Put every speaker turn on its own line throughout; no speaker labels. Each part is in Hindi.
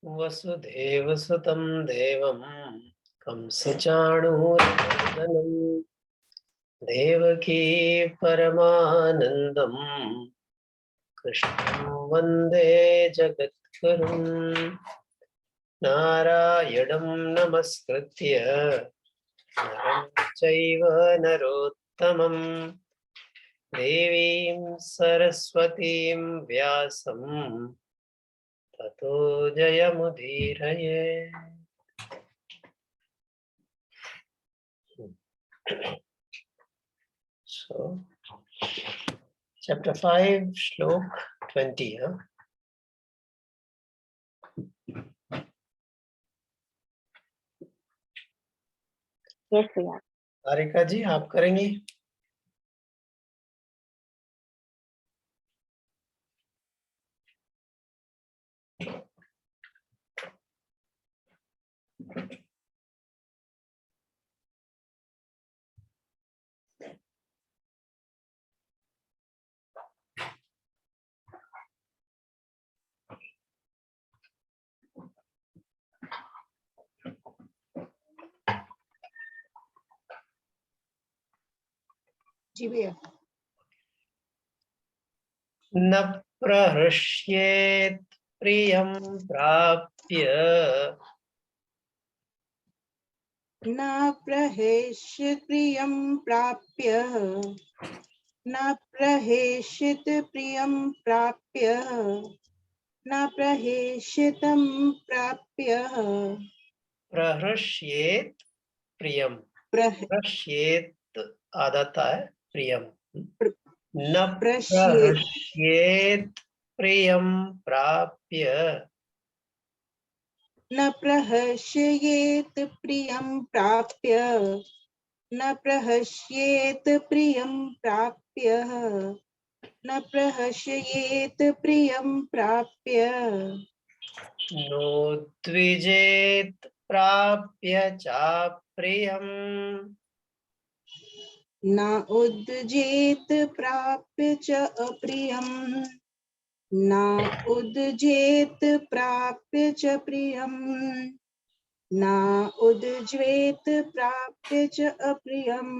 वसुदेवसुतं देवं कंसचाणूरमर्दनं देवकी परमानन्दं कृष्णं वन्दे जगद्गुरुं नारायणं नमस्कृत्य नरं चैव नरोत्तमं देवीं सरस्वतीं व्यासं ततो जयमुदीरये। So, chapter 5, shlok 20.
Yes, भैया।
तारिका जी आप करेंगी?
जी भैया।
न प्रहृष्येत् प्रियं प्राप्य
न प्रहेष्यत् प्रियं प्राप्य न प्रहेष्यत् प्रियं प्राप्य न प्रहेष्यतं प्राप्य
प्रहृष्येत् प्रियम प्रहृष्येत् आदता है प्रियम न प्रहृष्येत् प्रियं प्राप्य
न प्रहस्येत् प्रियं प्राप्य न प्रहस्येत् प्रियं प्राप्य न प्रहस्येत् प्रियं प्राप्य
नोद्विजेत् प्राप्य चाप्रियम्
न उद्जेत प्राप्य च अप्रियम् न उद्जेत प्राप्य च प्रियम् न उद्ज्वेत प्राप्य च अप्रियम्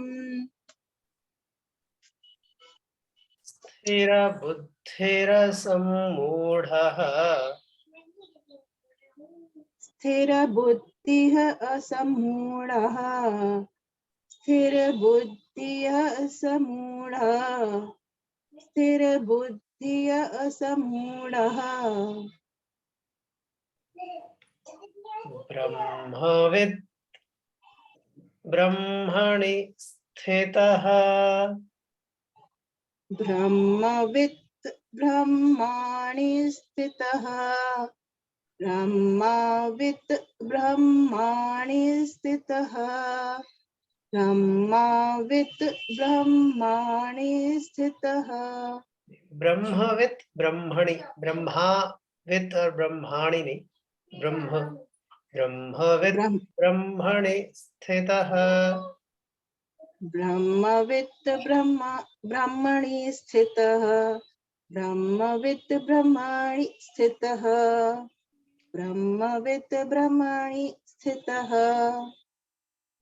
स्थिरबुद्धिरसम्मूढः
स्थिरबुद्धिः असम्मूढः स्थिरबुद्धिः असम्मूढः स्थिरबुद्धिः असम्मूढः
ब्रह्मविद् ब्रह्मणि स्थितः
ब्रह्मवित् ब्रह्माणि स्थितः ब्रह्मवित् ब्रह्माणि स्थितः ब्रह्मवित् ब्रह्माणि स्थितः
ब्रह्मविद् ब्रह्मणि ब्रह्माविद् और ब्रह्माणि नहीं ब्रह्म ब्रह्मविद् ब्रह्मणि स्थितः
ब्रह्मवित् ब्रह्मणि स्थितः ब्रह्मवित् ब्रह्माणि स्थितः ब्रह्मवित् ब्रह्माणि स्थितः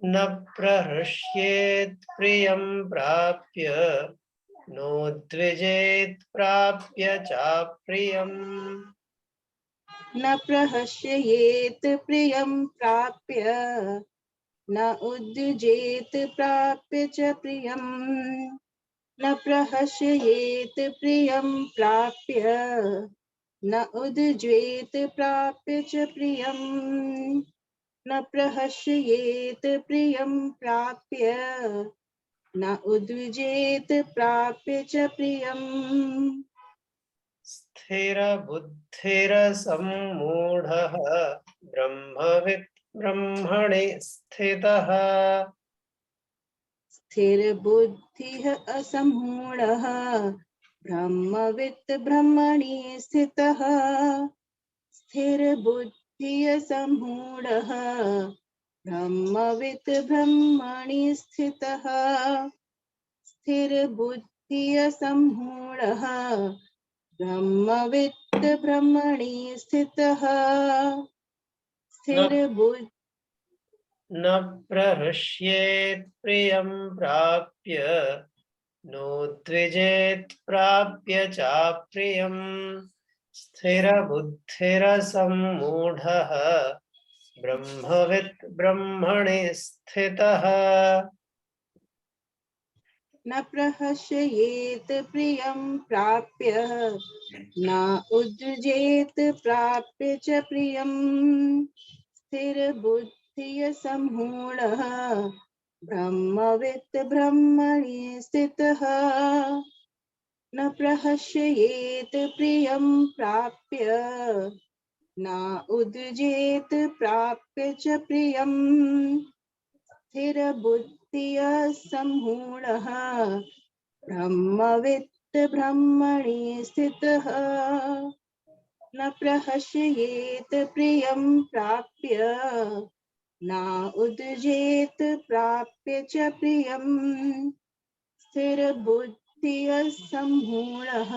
न प्रहृष्येत् प्रियं प्राप्य नोद्विजेत् प्राप्य चाप्रियम्
न प्रहस्येत् प्रियं प्राप्य न उद्युजेत प्राप्य च प्रियम् न प्रहस्येत् प्रियं प्राप्य न उद्युजेत प्राप्य च प्रियम् न प्रहस्येत् प्रियं प्राप्य न उद्विजेत प्राप्य च प्रियम्
स्थिरबुद्धिरसम्मूढः ब्रह्मविद् ब्रह्मणि स्थितः
स्थिरबुद्धिः असम्मूढः ब्रह्मवित् ब्रह्मणि स्थितः स्थिरबुद्धिः असम्मूढः ब्रह्मवित् ब्रह्मणि स्थितः स्थिरबुद्धिः असम्मूढः ब्रह्मवित् ब्रह्मणि स्थितः स्थिर बुद्धि
न प्रहृष्येत् प्रियं प्राप्य नोद्विजेत् प्राप्य चाप्रियं स्थिरबुद्धिरसम्मूढः ब्रह्मवित् ब्रह्मणि स्थितः।
न प्रहस्येत प्रियं प्राप्य न उद्युजेत प्राप्य च प्रियं स्थिर बुद्धिय सम्मूढः ब्रह्मवित् ब्रह्मणि स्थितः। न प्रहस्येत प्रियं प्राप्य न उद्युजेत प्राप्य च प्रियं स्थिर बुद्धिय सम्मूढः ब्रह्मवित् ब्रह्मणि स्थितः। न प्रहस्येत प्रियं प्राप्य न उद्युजेत प्राप्य च प्रियं स्थिर बुद्धिय सम्मूढः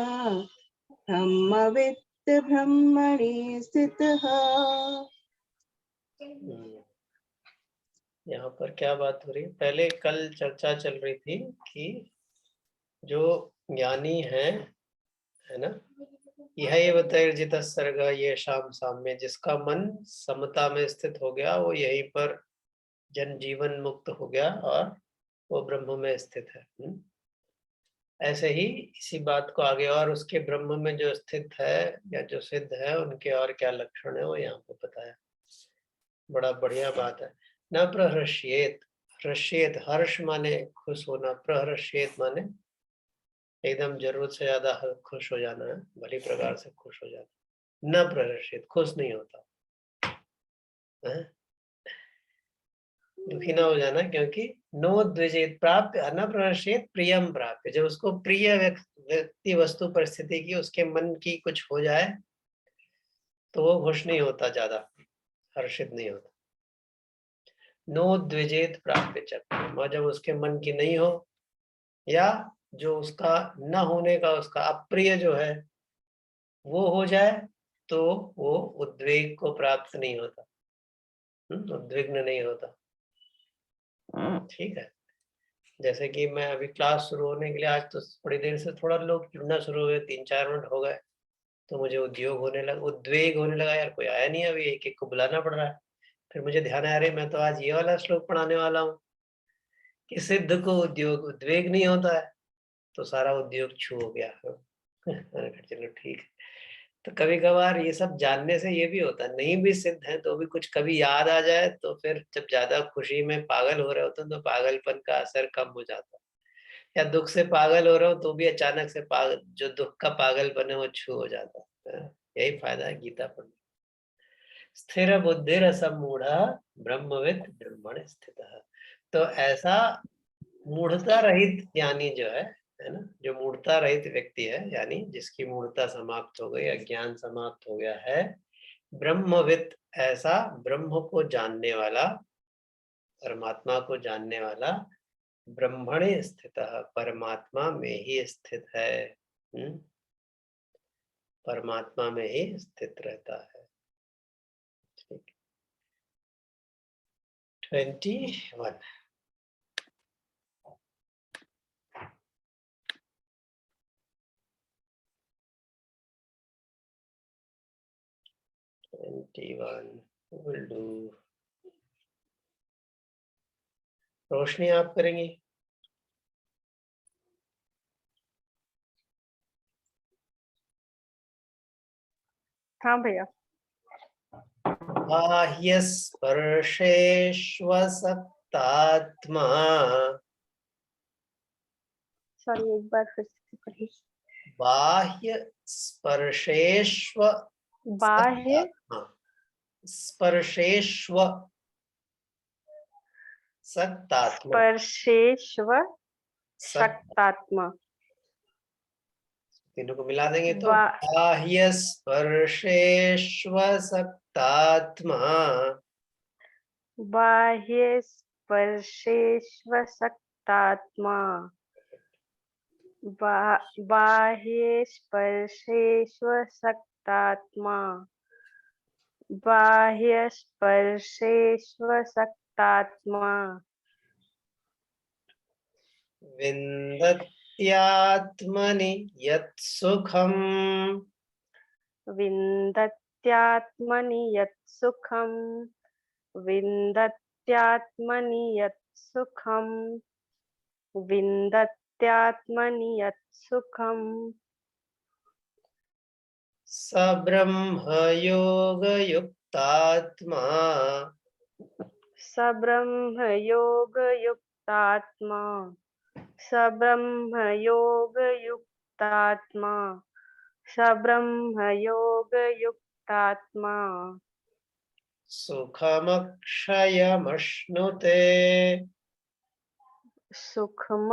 ब्रह्मवित् ब्रह्मणि स्थितः।
यहाँ पर क्या बात हो रही है? पहले कल चर्चा चल रही थी कि जो ज्ञानी है ना, यह तैर्जित सर्ग ये शाम साम्य, जिसका मन समता में स्थित हो गया वो यहीं पर जन जीवन मुक्त हो गया और वो ब्रह्म में स्थित है। ऐसे ही इसी बात को आगे और उसके ब्रह्म में जो स्थित है या जो सिद्ध है उनके और क्या लक्षण है वो यहाँ पे बताया। बड़ा बढ़िया बात है। न प्रहर्षयेत, हर्षयेत हर्ष माने खुश होना, प्रहर्षयेत माने एकदम जरूरत से ज्यादा खुश हो जाना है, भली प्रकार से खुश हो जाना। न प्रहर्षयेत खुश नहीं होता है? दुखी ना हो जाना, क्योंकि नो द्विजेत प्राप्य न प्रहर्षयेत प्रियम प्राप्य, जब उसको प्रिय व्यक्ति वस्तु परिस्थिति की उसके मन की कुछ हो जाए तो वो खुश नहीं होता, ज्यादा हर्षित नहीं होता। नो द्विजेत प्राप्य चक्र, और जब उसके मन की नहीं हो या जो उसका न होने का उसका अप्रिय जो है वो हो जाए तो वो उद्वेग को प्राप्त नहीं होता, उद्विग्न नहीं होता। ठीक है। जैसे कि मैं अभी क्लास शुरू होने के लिए आज तो थोड़ी देर से थोड़ा लोग जुड़ना शुरू हुए, 3-4 मिनट हो गए, तो मुझे उद्वेग होने लगा, यार कोई आया नहीं, अभी एक एक को बुलाना पड़ रहा है। फिर मुझे ध्यान आया, मैं तो आज ये वाला श्लोक पढ़ाने वाला हूँ कि सिद्ध को उद्वेग नहीं होता है, तो सारा उद्योग छू हो गया। चलो ठीक है। तो कभी कभार ये सब जानने से ये भी होता है, नहीं भी सिद्ध है तो भी कुछ कभी याद आ जाए तो फिर जब ज्यादा खुशी में पागल हो रहे होते हैं तो पागलपन का असर कम हो जाता है, या दुख से पागल हो रहे हो तो भी अचानक से पागल, जो दुख का पागलपन है वो छू हो जाता है। यही फायदा है गीता पढ़ने। स्थिर बुद्धिर सम्मूढ़ ब्रह्मवित् ब्रह्मण स्थितः। तो ऐसा मूढ़ता रहित ज्ञानी जो है ना, जो मूढ़ता रहित व्यक्ति है, यानी जिसकी मूढ़ता समाप्त हो गई, अज्ञान समाप्त हो गया है, ब्रह्मवित् ऐसा ब्रह्म को जानने वाला, परमात्मा को जानने वाला, ब्रह्मणे स्थित, परमात्मा में ही स्थित है। परमात्मा में ही स्थित रहता है। ठीक। 21 will do। रोशनी आप करेंगी?
हाँ भैया।
बाह्य स्पर्शेष्वसक्तात्मा,
सॉरी एक बार फिर से पढ़िए।
बाह्य स्पर्शेष्व
बाह्य
स्पर्शेष्व सक्तात्मा,
स्पर्शेश्व सक्तात्मा,
तीनों को मिला देंगे तो
बा-
बाह्य स्पर्शेष्व सक्तात्मा,
बाह्य स्पर्शेश्व सक्तात्मा, बाह्य स्पर्शेश्व सक्तात्मा, बाह्य स्पर्शेष्वशक्तात्मा
विन्दत्यात्मनि यत् सुखम्
विन्दत्यात्मनि यत् सुखं विन्दत्यात्मनि यत् सुखं विन्दत्यात्मनि यत् सुखं
स ब्रह्मयोगयुक्तात्मा
स ब्रह्मयोगयुक्तात्मा स ब्रह्मयोगयुक्तात्मा स ब्रह्मयोगयुक्तात्मा
सुखमक्षयमश्नुते
सुखमक्षयमश्नुते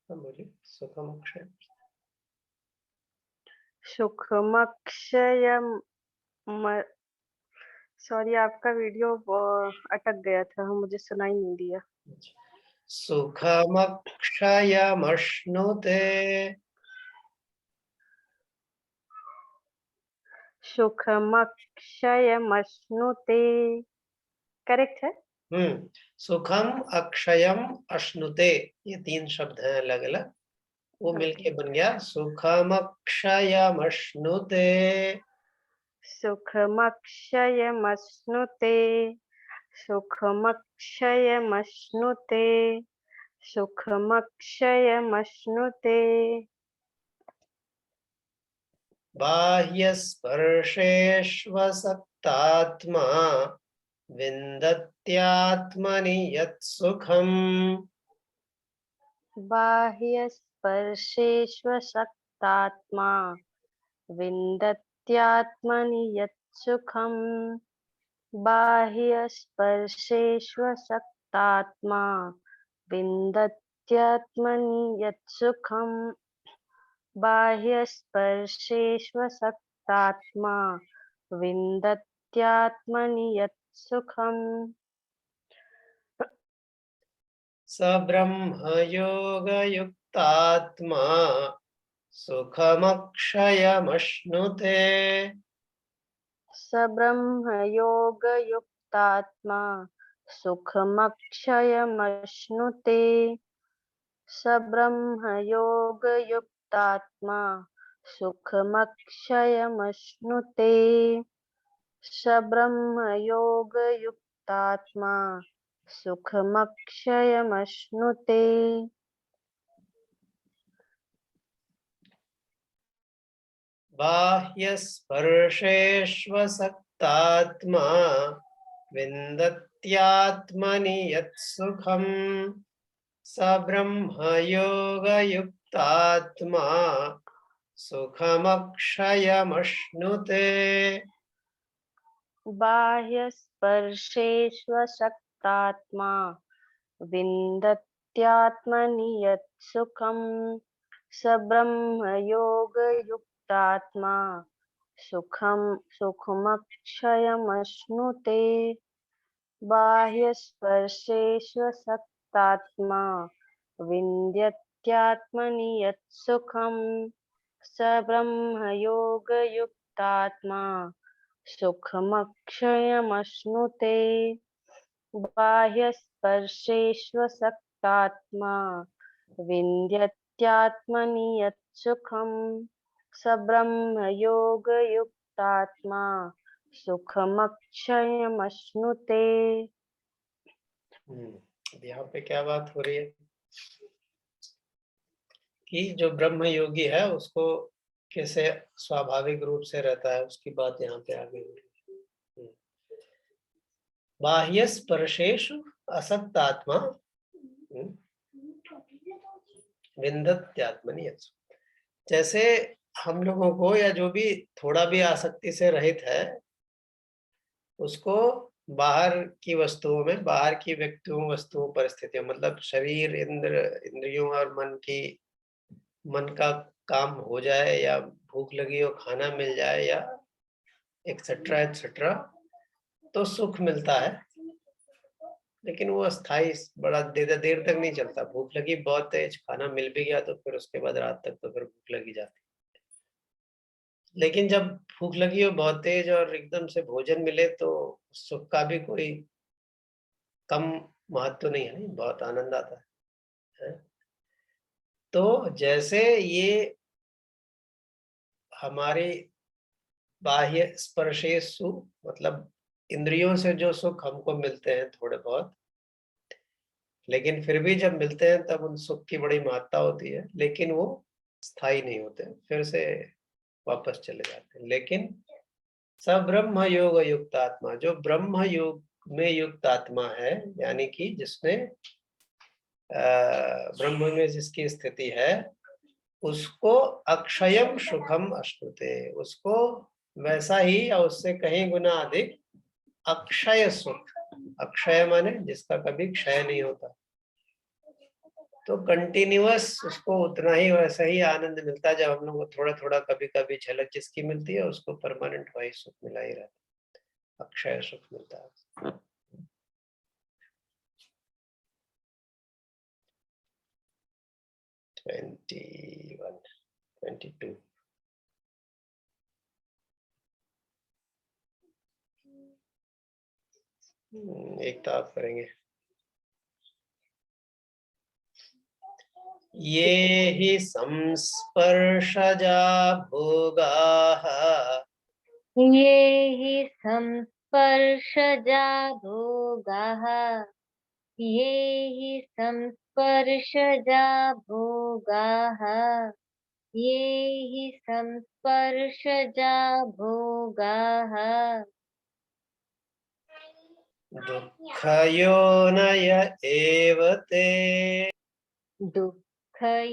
बोलिए सुखमक्षय
सुखमक्षयम सॉरी आपका वीडियो अटक गया था, मुझे सुनाई नहीं दिया।
सुखमक्षयमश्नुते
सुखमक्षयमश्नुते करेक्ट है।
सुखम अक्षयम अश्नुते, ये 3 शब्द हैं अलग अलग, वो मिलके बन गया सुखमक्षयमश्नुते।
सुखमक्षयमश्नुते सुखमक्षयमश्नुते सुखमक्षयमश्नुते
बाह्यस्पर्शेष्वसक्तात्मा विन्दत्यात्मनि यत् सुखम्
बाह्यस्पर्शेष्वशक्तात्मा विन्दत्यात्मनि यत् सुखं बाह्यस्पर्शेष्वशक्तात्मा विन्दत्यात्मनि यत् सुखं बाह्यस्पर्शेष्वशक्तात्मा विन्दत्यात्मनि यत् सुखं
स ब्रह्मयोगयुक्तात्मा सुखमक्षयमश्नुते
स ब्रह्मयोगयुक्तात्मा सुखमक्षयमश्नुते स ब्रह्मयोगयुक्तात्मा सुखमक्षयमश्नुते स ब्रह्मयोगयुक्तात्मा सुखमक्षयमश्नुते।
बाह्यस्पर्शेष्वसक्तात्मा विन्दत्यात्मनि यत् सुखम् स ब्रह्मयोगयुक्तात्मा सुखमक्षयमश्नुते।
बाह्यस्पर्शेष्वशक्तात्मा विन्दत्यात्मनि यत् सुखं स ब्रह्मयोगयुक्तात्मा सुखमक्षयमश्नुते। बाह्यस्पर्शेष्वशक्तात्मा विन्दत्यात्मनि यत् सुखं स ब्रह्मयोगयुक्तात्मा सुखमक्षयमश्नुते। बाह्यस्पर्शेष्वशक्तात्मा विन्दत्यात्मनि यत् सुखं स ब्रह्मयोगयुक्तात्मा सुखमक्षयमश्नुते।
यहाँ पे क्या बात हो रही है कि जो ब्रह्म योगी है उसको कैसे स्वाभाविक रूप से रहता है, उसकी बात यहाँ पे आगे हो रही है। बाह्य स्पर्शेषु असक्तात्मा विन्दत्यात्मनि यत् सुखम्। जैसे हम लोगों को या जो भी थोड़ा भी आसक्ति से रहित है उसको बाहर की वस्तुओं में, बाहर की व्यक्तियों, वस्तुओं, परिस्थितियों, मतलब शरीर, इंद्रियों और मन का काम हो जाए या भूख लगी हो खाना मिल जाए या एक्सेट्रा एक्सेट्रा, तो सुख मिलता है। लेकिन वो अस्थाई बड़ा देर तक नहीं चलता। भूख लगी बहुत तेज, खाना मिल भी गया तो फिर उसके बाद रात तक तो फिर भूख लगी जाती। लेकिन जब भूख लगी हो बहुत तेज और एकदम से भोजन मिले तो सुख का भी कोई कम महत्व नहीं है, बहुत आनंद आता है। तो जैसे ये हमारे बाह्य स्पर्शेषु मतलब इंद्रियों से जो सुख हमको मिलते हैं थोड़े बहुत, लेकिन फिर भी जब मिलते हैं तब उन सुख की बड़ी महत्ता होती है, लेकिन वो स्थायी नहीं होते, फिर से वापस चले जाते हैं। लेकिन सब ब्रह्म योग युक्त आत्मा, जो ब्रह्म योग में युक्त आत्मा है, यानी कि जिसने ब्रह्म में जिसकी स्थिति है, उसको अक्षयम सुखम अश्नुते, उसको वैसा ही या उससे कहीं गुना अधिक अक्षय सुख, अक्षय माने जिसका कभी क्षय नहीं होता, तो कंटिन्यूअस उसको उतना ही वैसा ही आनंद मिलता है। जब हम लोग को थोड़ा थोड़ा कभी कभी झलक जिसकी मिलती है, उसको परमानेंट वही सुख मिला ही रहता है, अक्षय सुख मिलता है। एक तो आप करेंगे। ये हि संस्पर्शजा भोगाः,
ये हि संस्पर्शजा भोगाः, ये हि संस्पर्शजा भोगाः, ये हि संस्पर्शजा भोगाः,
दुःखयोनय एव ते,
दुःखयोनय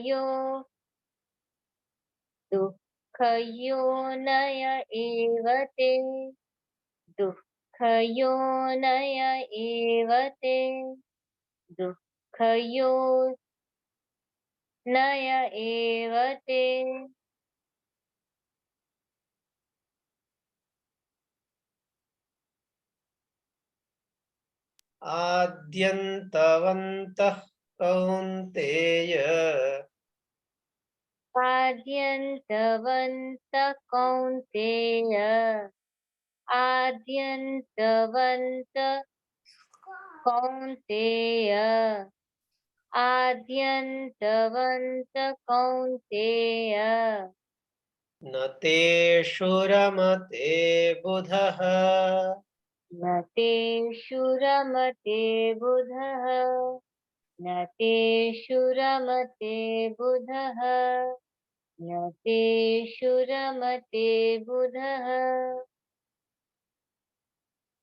एव ते, दुःखयोनय एव ते, दुःखयोनय एव ते।
आद्यन्तवन्तः कौन्तेय,
आद्यन्तवन्तः कौन्तेय, आद्यन्तवन्तः कौन्तेय, आद्यन्तवन्तः कौन्तेय,
न तेषु रमते बुधः,
न तेषु रमते बुधः, न तेषु रमते बुधः, न तेषु रमते बुधः।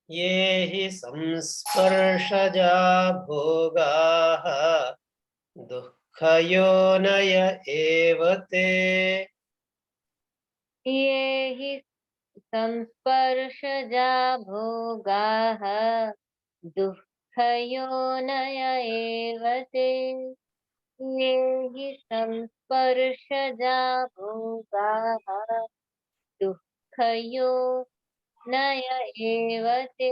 ये हि संस्पर्शजा भोगाः, दुःखयोनय एव ते,
ये हि संस्पर्शजा भोगाः, दुःखयोनय एव ते, ये हि संस्पर्शजा भोगाः, दुःखयोनय एव ते,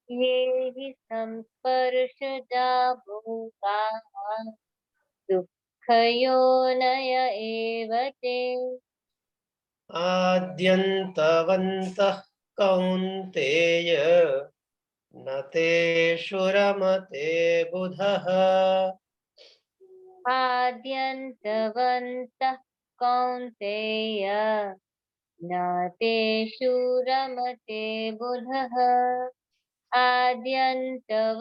ये हि संस्पर्शजा भोगाः, दुःखयोनय एव ते।
आद्यन्तवन्तः कौन्तेय, न तेषु रमते बुधः,
आद्यन्तवन्तः कौन्तेय, न तेषु रमते बुधः, आद्यन्तवन्तः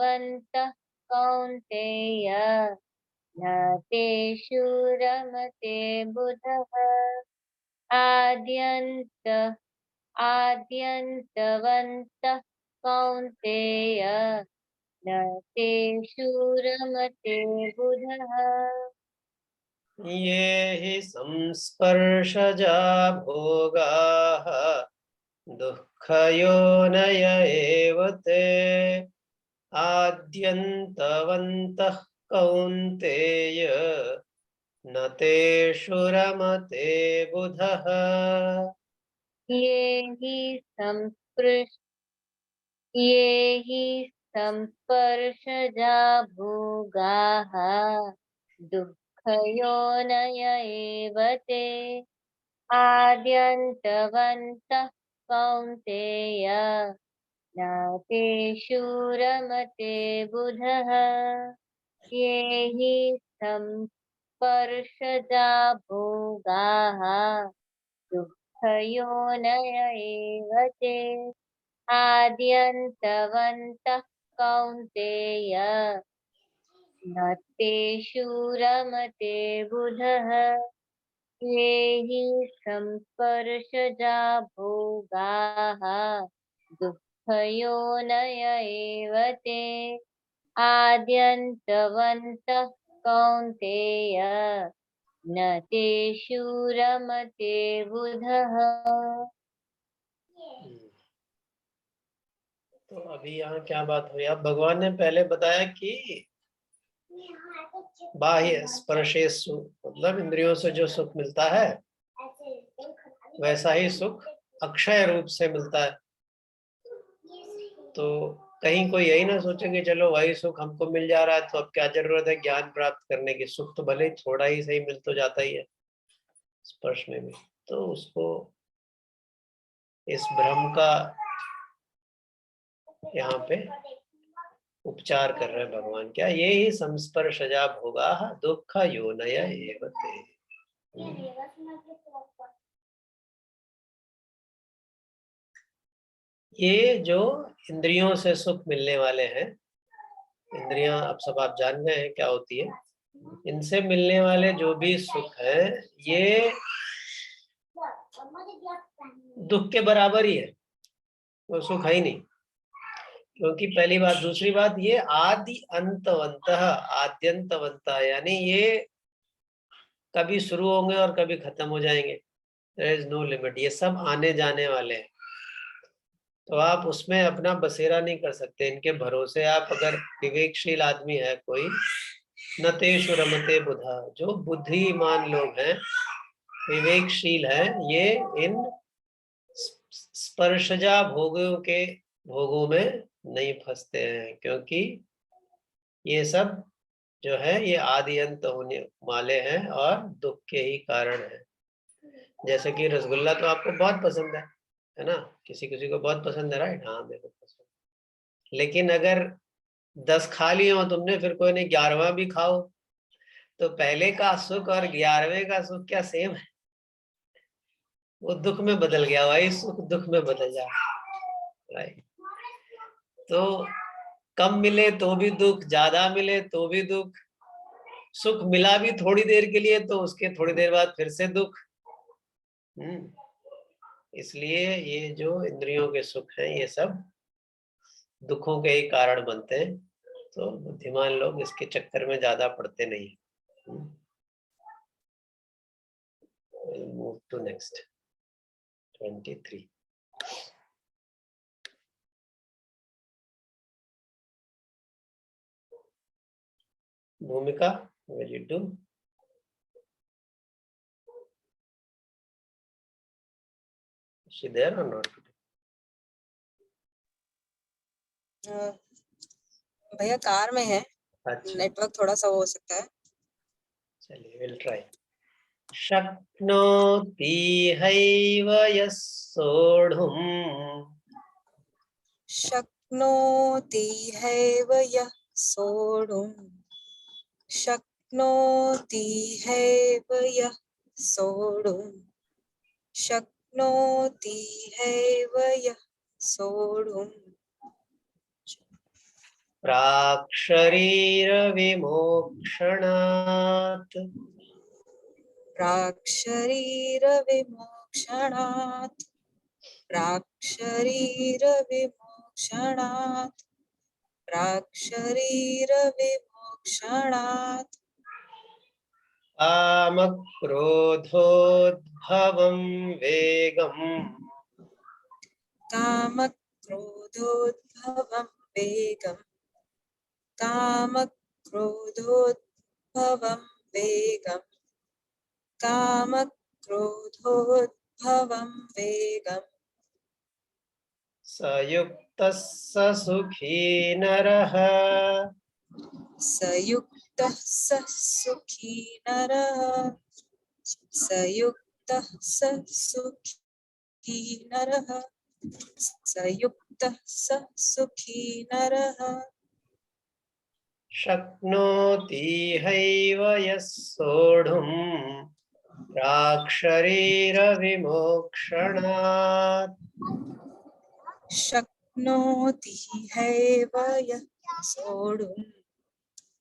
कौन्तेय, न तेषु रमते बुधः, आद्यन्तवन्तः कौन्तेय, न तेषु रमते बुधः।
ये हि संस्पर्शजा भोगाः, दुःखयोनय एव ते, आद्यन्तवन्तः कौन्तेय, न तेषु रमते बुधः।
ये हि संस्पर्शजा भोगाः दुःखयोनय एव ते आद्यन्तवन्तः कौन्तेय न तेषु रमते बुधः ये हि संस्पर्शजा भोगाः दुःखयोनय एव ते आद्यन्तवन्तः कौन्तेय न तेषु रमते बुधः ये हि संस्पर्शजा भोगाः दुःखयोनय एव ते आद्यन्तवन्तः कौन्तेय न तेषु रमते बुधः।
तो अभी यहाँ क्या बात हुई? अब भगवान ने पहले बताया कि बाह्य स्पर्शेषु मतलब इंद्रियों से जो सुख मिलता है वैसा ही सुख अक्षय रूप से मिलता है। तो कहीं कोई यही ना सोचे कि चलो वही सुख हमको मिल जा रहा है तो अब क्या जरूरत है ज्ञान प्राप्त करने की। सुख तो भले थोड़ा ही सही मिल तो जाता ही है स्पर्श में भी। तो उसको इस भ्रम का यहाँ पे उपचार कर रहे हैं भगवान। क्या ये ही संस्पर्शजा भोगाः दुःख योनय एव ते। ये जो इंद्रियों से सुख मिलने वाले हैं, इंद्रियां अब सब आप जान गए हैं क्या होती है। इनसे मिलने वाले जो भी सुख है ये दुख के बराबर ही है, वो सुख है ही नहीं। क्योंकि पहली बात, दूसरी बात ये आदि अंतवंतः आद्यंतवंतः यानी ये कभी शुरू होंगे और कभी खत्म हो जाएंगे। There is no limit. ये सब आने जाने वाले हैं। तो आप उसमें अपना बसेरा नहीं कर सकते इनके भरोसे। आप अगर विवेकशील आदमी है कोई, न तेषु रमते बुधा, जो बुद्धिमान लोग हैं विवेकशील है, ये इन स्पर्शजा भोगों में नहीं फंसते हैं। क्योंकि ये सब जो है ये आदि अंत होने वाले हैं और दुख के ही कारण है। जैसे कि रसगुल्ला तो आपको बहुत पसंद है ना, किसी किसी को बहुत पसंद है, राइट? हाँ मेरे को पसंद। लेकिन अगर 10 खा लिए हो तुमने, फिर कोई नहीं 11वां भी खाओ, तो पहले का सुख और 11वें का सुख क्या सेम है? वो दुख में बदल गया, वही सुख दुख में बदल जा, राइट? तो कम मिले तो भी दुख, ज्यादा मिले तो भी दुख। सुख मिला भी थोड़ी देर के लिए तो उसके थोड़ी देर बाद फिर से दुख। इसलिए ये जो इंद्रियों के सुख हैं ये सब दुखों के ही कारण बनते हैं। तो बुद्धिमान लोग इसके चक्कर में ज्यादा पड़ते नहीं। We'll move to next 23. Bhumika, will you do? Is she there or not?
भैया कार में है,
अच्छा,
नेटवर्क थोड़ा सा हो सकता है।
चलिए विल ट्राई। शक्नोति हैव यः सोढुम्
शक्नोति हैव यः सोढुम् शक्नोति हैव यः सोढुम् शक्नोति हैव यः सोढुम्
प्राक्शरीरविमोक्षणात्
प्राक्शरीरविमोक्षणात् प्राक्शरीरविमोक्षणात् प्राक्शरीरविमोक्षणात्
कामक्रोधोद्भवं वेगम्
कामक्रोधोद्भवं वेगम् कामक्रोधोद्भवं वेगम् कामक्रोधोद्भवं वेगम्
सयुक्तात्मविमोक्षणात् सयुक्तः स सुखी नरः।
सयुक्तः स सुखी नरः। सयुक्तः स सुखी नरः। सयुक्तः स सुखी नरः।
शक्नोति हैव यः सोढुम् प्राक्शरीरविमोक्षणात्।
शक्नोति हैव यः सोढुम्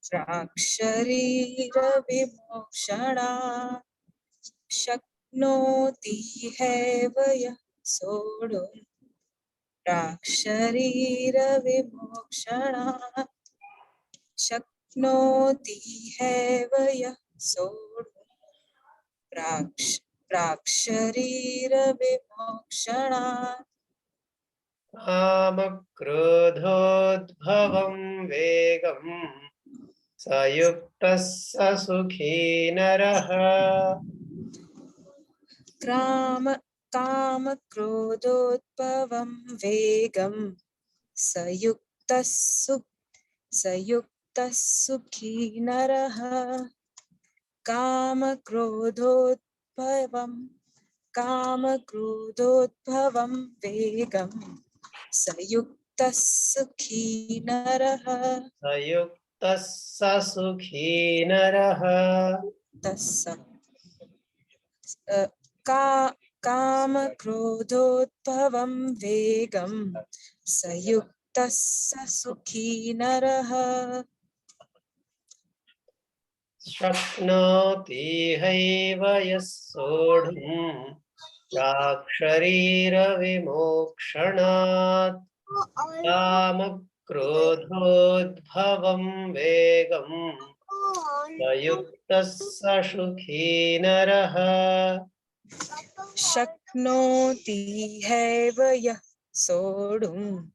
प्राक्शरीरविमोक्षणात्। शक्नोति हैव यः सोढुम् प्राक्शरीरविमोक्षणात्। शक्नोति हैव यः सोढुम् प्राक्शरीरविमोक्षणात्।
कामक्रोधोद्भवं वेगं सयुक्तः स सुखी नरः।
कामक्रोधोद्भवं वेगं सयुक्तः सुखी नरः। कामक्रोधोद्भवं वेगं सयुक्तः सुखी नरः।
सयुक्तः स सुखी नरः।
कामक्रोधोद्भवं वेगं सयुक्तः स सुखी नरः।
शक्नोति हैव यः सोढुम् प्राक्शरीरविमोक्षणात्। कामक्रोधोद्भवं वेगं सयुक्तः स सुखी नरः।
शक्नोति हैव यः सोढुम्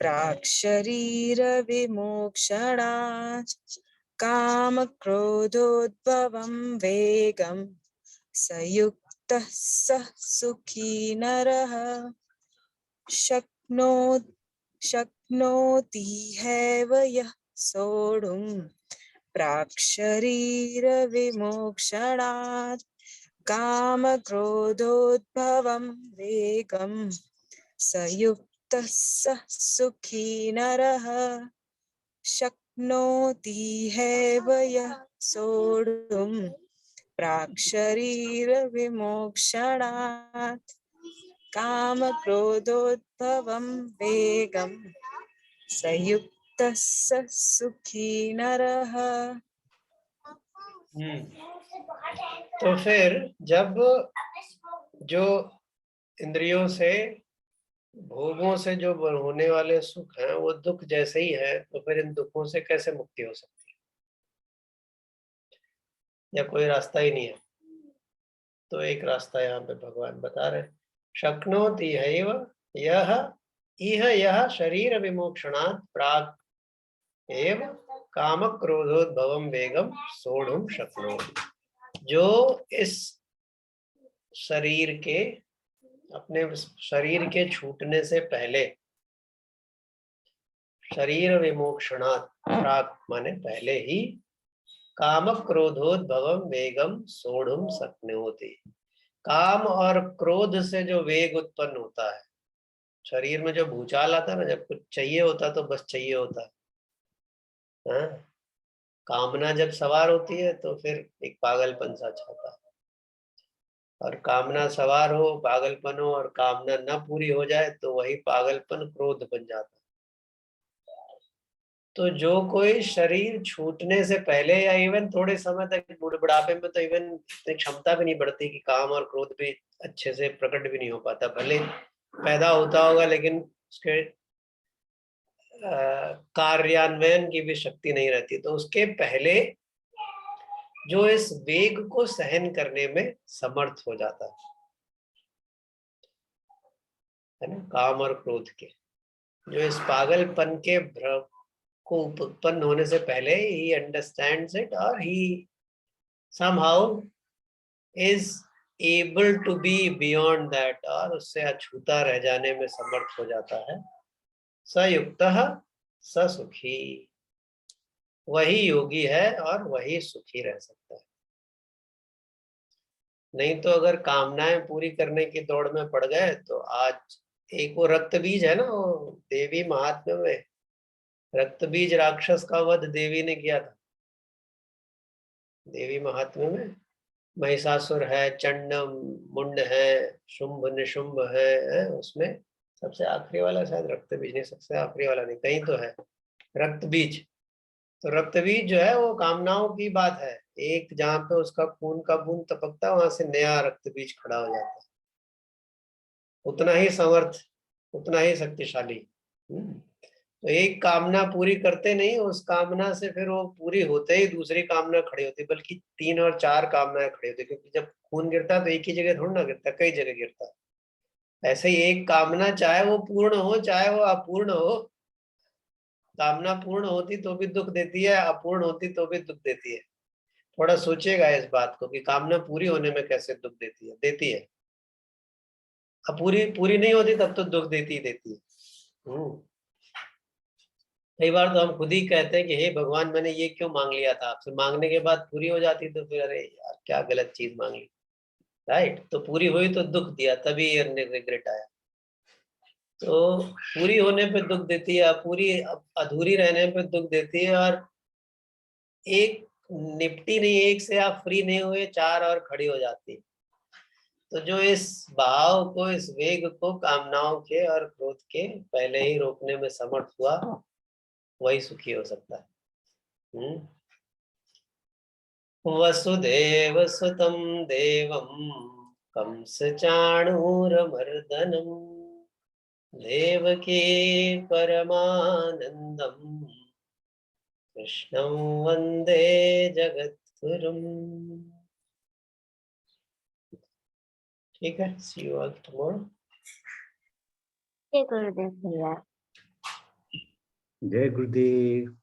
प्राक्शरीरविमोक्षणात्। कामक्रोधोद्भवं वेगं सयुक्तः स सुखी नरः। शक्नोति हैव यः सोढुम् प्राक्शरीरविमोक्षणात्। कामक्रोधोद्भवं वेगं सयुक्तः स सुखी नरः। शक्नोति हैव यः सोढुम् प्राक्शरीरविमोक्षणात्। कामक्रोधोद्भवं वेगं सयुक्तः स सुखी नरः।
तो फिर जब जो इंद्रियों से भोगों से जो होने वाले सुख हैं वो दुख जैसे ही है, तो फिर इन दुखों से कैसे मुक्ति हो सकती है, या कोई रास्ता ही नहीं है। तो एक रास्ता यहाँ पे भगवान बता रहे, शक्नोति हैव यह शरीर विमोक्षणात् प्राक् एव काम क्रोधोद्भवं वेगम सोढुम शक्नोति। जो इस शरीर के अपने शरीर के छूटने से पहले, शरीर विमोक्षणात् प्राक् माने पहले ही, काम क्रोधोद्भवं वेगम सोढुम शक्नोति। काम और क्रोध से जो वेग उत्पन्न होता है, शरीर में जो भूचाल आता है ना, जब कुछ चाहिए होता तो बस चाहिए होता है। कामना जब सवार होती है तो फिर एक पागलपन सा छाता है, और कामना सवार हो, पागलपन हो और कामना न पूरी हो जाए तो वही पागलपन क्रोध बन जाता है। तो जो कोई शरीर छूटने से पहले या इवन थोड़े समय तक, बुढ़ापे में तो इवन इतनी क्षमता भी नहीं बढ़ती कि काम और क्रोध भी अच्छे से प्रकट भी नहीं हो पाता, भले पैदा होता होगा लेकिन उसके कार्यान्वयन की भी शक्ति नहीं रहती। तो उसके पहले जो इस वेग को सहन करने में समर्थ हो जाता है ना, काम और क्रोध के, जो इस पागलपन के भ्रम को उत्पन्न होने से पहले ही अंडरस्टैंड्स इट, और ही somehow is able to be beyond that, और उससे अछूता रह जाने में समर्थ हो जाता है। स युक्तः स सुखी, वही योगी है और वही सुखी रह सकता है। नहीं तो अगर कामनाएं पूरी करने की दौड़ में पड़ गए तो आज एक वो रक्त बीज है ना, वो देवी महात्म्य में रक्त बीज राक्षस का वध देवी ने किया था। देवी महात्म्य में महिषासुर है, चंड मुंड है, शुंभ निशुंभ है, उसमें सबसे आखिरी वाला शायद रक्त बीज नहीं, सबसे आखिरी वाला नहीं, कहीं तो है रक्त बीज। तो रक्त बीज जो है वो कामनाओं की बात है, एक जहाँ पे उसका खून का बूंद टपकता है वहां से नया रक्त बीज खड़ा हो जाता है। उतना ही समर्थ, उतना ही शक्तिशाली। तो एक कामना पूरी करते नहीं, उस कामना से फिर वो पूरी होते ही दूसरी कामना खड़ी होती, बल्कि 3 और 4 कामनाएं खड़ी होती, क्योंकि जब खून गिरता है तो एक ही जगह थोड़ा ना गिरता, कई जगह गिरता है। ऐसे ही एक कामना चाहे वो पूर्ण हो चाहे वो अपूर्ण हो, कामना पूर्ण होती तो भी दुख देती है, अपूर्ण होती तो भी दुख देती है। थोड़ा सोचिएगा इस बात को कि कामना पूरी होने में कैसे दुख देती है। देती है, अब पूरी नहीं होती तब तो दुख देती ही देती है। कई बार तो हम खुद ही कहते हैं कि हे भगवान मैंने ये क्यों मांग लिया था आपसे, मांगने के बाद पूरी हो जाती तो फिर अरे यार क्या गलत चीज मांग ली, राइट। तो पूरी हुई तो दुख दिया, तभी रिग्रेट आया। तो पूरी होने पे दुख देती है, पूरी अधूरी रहने पे दुख देती है, और एक निपटी नहीं, एक से आप फ्री नहीं हुए, 4 और खड़ी हो जाती। तो जो इस भाव को, इस वेग को कामनाओं के और क्रोध के पहले ही रोकने में समर्थ हुआ, वही सुखी हो सकता है। वसुदेव सुतं देवं कंस चाणूरमर्दनम् देवकी परमानंदम कृष्णं वंदे जगद्गुरुम्। ठीक है, सी यू ऑल टुमारो।
जय गुरुदेव भैया।
जय गुरुदेव।